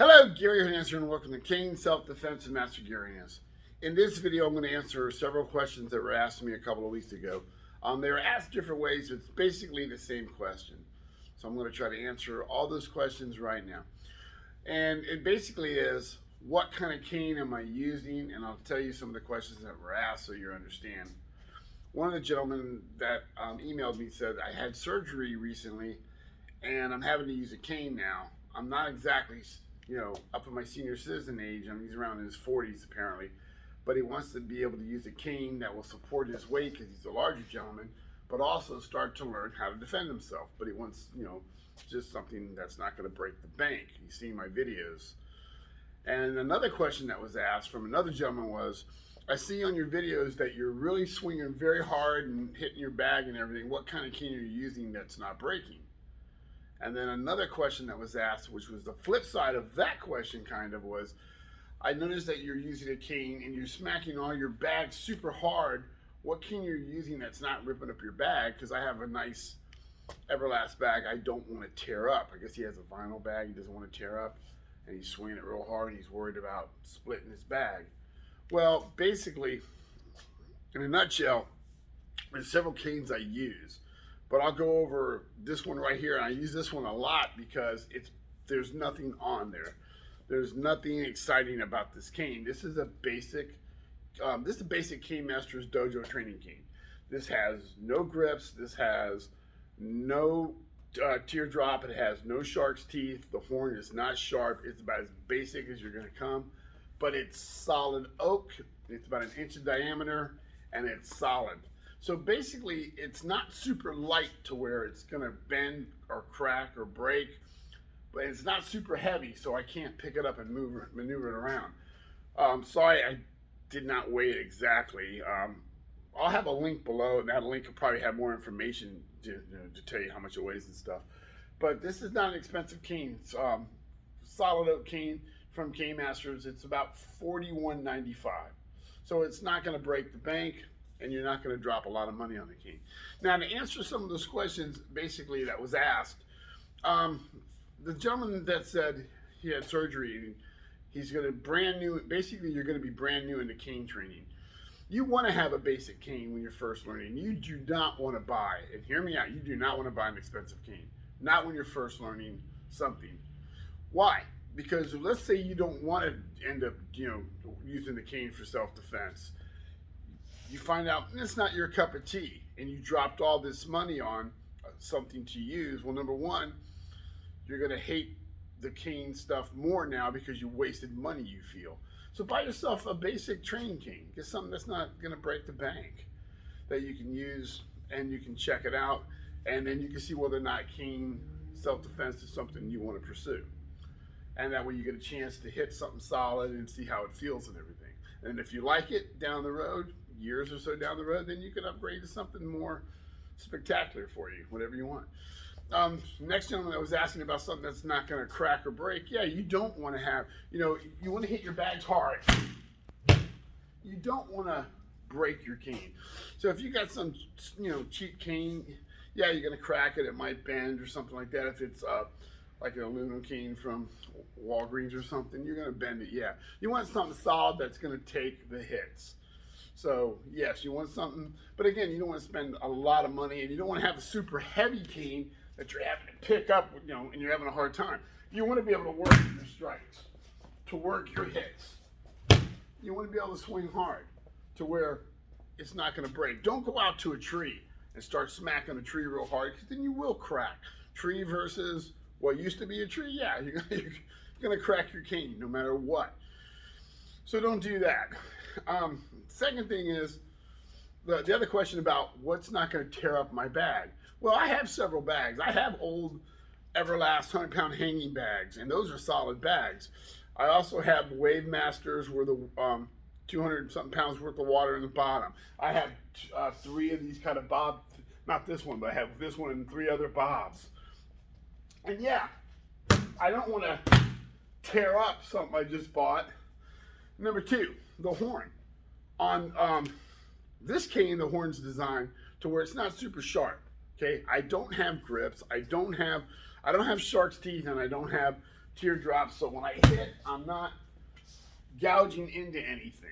Hello, Gary Hernandez here, and welcome to Cane Self-Defense and Master Gary Hernandez. In this video, I'm going to answer several questions that were asked me a couple of weeks ago. They were asked different ways, but it's basically the same question. So I'm going to try to answer all those questions right now. And it basically is, what kind of cane am I using? And I'll tell you some of the questions that were asked so you understand. One of the gentlemen that emailed me said, I had surgery recently, and I'm having to use a cane now. I'm not exactly up in my senior citizen age. He's around in his 40s apparently, but he wants to be able to use a cane that will support his weight because he's a larger gentleman, but also start to learn how to defend himself. But he wants, just something that's not going to break the bank. He's seen my videos. And another question that was asked from another gentleman was, I see on your videos that you're really swinging very hard and hitting your bag and everything. What kind of cane are you using that's not breaking? And then another question that was asked, which was the flip side of that question was, I noticed that you're using a cane and you're smacking all your bags super hard. What cane you're using that's not ripping up your bag? Because I have a nice Everlast bag I don't want to tear up. I guess he has a vinyl bag he doesn't want to tear up, and he's swinging it real hard and he's worried about splitting his bag. Well, basically, in a nutshell, there's several canes I use. But I'll go over this one right here, and I use this one a lot because there's nothing on there. There's nothing exciting about this cane. This is a basic Cane Masters Dojo training cane. This has no grips. This has no teardrop. It has no shark's teeth. The horn is not sharp. It's about as basic as you're gonna come, but it's solid oak. It's about 1 inch in diameter, and it's solid. So basically, it's not super light to where it's gonna bend or crack or break, but it's not super heavy, so I can't pick it up and maneuver it around. Sorry, I did not weigh it exactly. I'll have a link below, and that link will probably have more information to tell you how much it weighs and stuff. But this is not an expensive cane. It's solid oak cane from Cane Masters. It's about $41.95. So it's not gonna break the bank, and you're not going to drop a lot of money on the cane. Now, to answer some of those questions, basically, that was asked, the gentleman that said he had surgery, and he's going to basically, you're going to be brand new into cane training. You want to have a basic cane when you're first learning. You do not want to buy, and hear me out, you do not want to buy an expensive cane. Not when you're first learning something. Why? Because let's say you don't want to end up, using the cane for self-defense. You find out it's not your cup of tea, and you dropped all this money on something to use. Well, number one, you're going to hate the cane stuff more now because you wasted money, you feel. So buy yourself a basic training cane. Get something that's not going to break the bank, that you can use, and you can check it out, and then you can see whether or not cane self-defense is something you want to pursue. And that way you get a chance to hit something solid and see how it feels and everything. And if you like it down the road, years or so down the road, then you can upgrade to something more spectacular for you, whatever you want. Next gentleman that was asking about something that's not going to crack or break. Yeah, you don't want to have, you want to hit your bags hard. You don't want to break your cane. So if you got some, cheap cane, yeah, you're going to crack it. It might bend or something like that. If it's like an aluminum cane from Walgreens or something, you're going to bend it. Yeah, you want something solid that's going to take the hits. So yes, you want something, but again, you don't want to spend a lot of money, and you don't want to have a super heavy cane that you're having to pick up, and you're having a hard time. You want to be able to work your strikes, to work your hits. You want to be able to swing hard to where it's not going to break. Don't go out to a tree and start smacking a tree real hard, because then you will crack. Tree versus what used to be a tree, yeah, you're going to crack your cane no matter what. So don't do that. Second thing is the other question about what's not going to tear up my bag. Well, I have several bags. I have old Everlast 100-pound hanging bags, and those are solid bags. I also have Wave Masters where the 200-something pounds worth of water in the bottom. I have 3 of these kind of bob, not this one, but I have this one and 3 other bobs. And yeah, I don't want to tear up something I just bought. Number 2, the horn. On this cane, the horn's designed to where it's not super sharp. Okay, I don't have grips. I don't have shark's teeth, and I don't have teardrops, so when I hit, I'm not gouging into anything.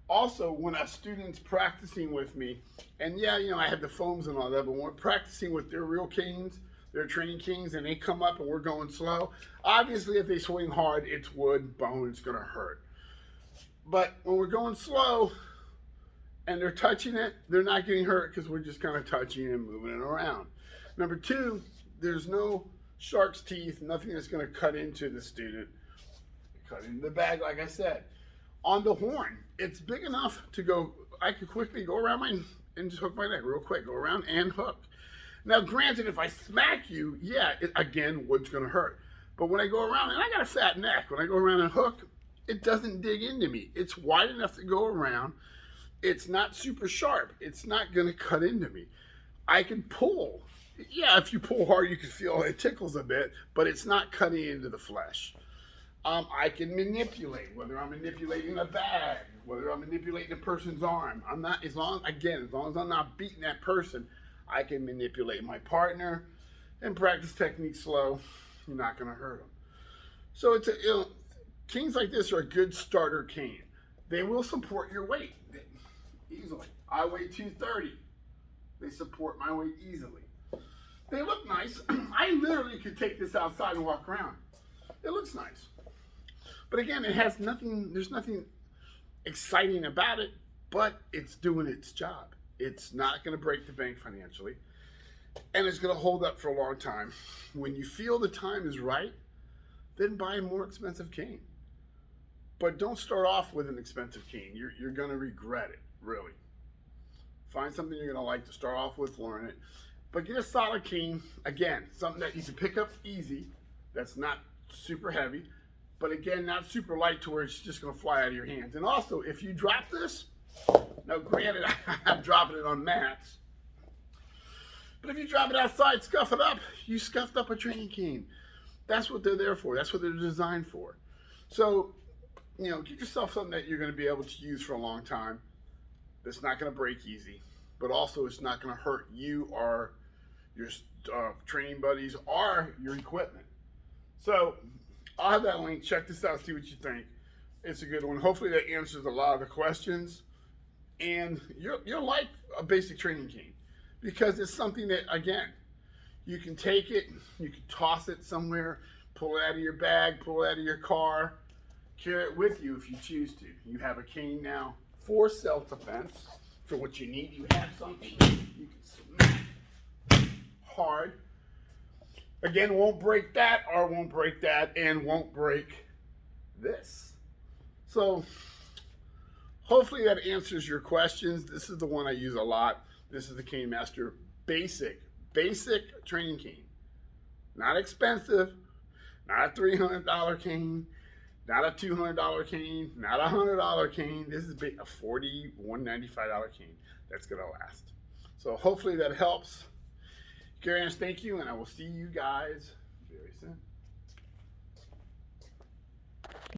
Also, when a student's practicing with me, and yeah, you know, I have the foams and all that, but when we're practicing with their real canes, their training canes, and they come up and we're going slow, obviously if they swing hard, it's wood, bone, it's gonna hurt. But when we're going slow and they're touching it, they're not getting hurt because we're just kind of touching and moving it around. Number two, there's no shark's teeth, nothing that's gonna cut into the student, cut into the bag, like I said. On the horn, it's big enough to go, I could quickly go around and just hook my neck real quick, go around and hook. Now, granted, if I smack you, yeah, again, wood's gonna hurt. But when I go around, and I got a fat neck, when I go around and hook, it doesn't dig into me. It's wide enough to go around. It's not super sharp. It's not gonna cut into me. I can pull. Yeah, if you pull hard, you can feel it tickles a bit, but it's not cutting into the flesh. I can manipulate, whether I'm manipulating a bag, whether I'm manipulating a person's arm. I'm not, as long as I'm not beating that person, I can manipulate my partner and practice technique slow. You're not gonna hurt them. So it's canes like this are a good starter cane. They will support your weight easily. I weigh 230. They support my weight easily. They look nice. I literally could take this outside and walk around. It looks nice. But again, it has nothing, there's nothing exciting about it, but it's doing its job. It's not gonna break the bank financially, and it's gonna hold up for a long time. When you feel the time is right, then buy a more expensive cane. But don't start off with an expensive cane. You're gonna regret it, really. Find something you're gonna like to start off with, learn it. But get a solid cane, again, something that you can pick up easy, that's not super heavy, but again, not super light to where it's just gonna fly out of your hands. And also, if you drop this, now granted, I'm dropping it on mats, but if you drop it outside, scuff it up, you scuffed up a training cane. That's what they're there for. That's what they're designed for. So, you know, get yourself something that you're gonna be able to use for a long time, that's not gonna break easy, but also it's not gonna hurt you or your training buddies or your equipment. So, I'll have that link. Check this out, see what you think. It's a good one. Hopefully that answers a lot of the questions. And you'll like a basic training cane because it's something that, again, you can take it, you can toss it somewhere, pull it out of your bag, pull it out of your car, carry it with you if you choose to. You have a cane now for self-defense, for what you need. You have something you can smack hard. Again, won't break that, or won't break that, and won't break this. So, hopefully that answers your questions. This is the one I use a lot. This is the Cane Master basic training cane. Not expensive, not a $300 cane, not a $200 cane, not a $100 cane. This is a $40, $195 cane that's gonna last. So hopefully that helps. Gary Hernandez, thank you, and I will see you guys very soon.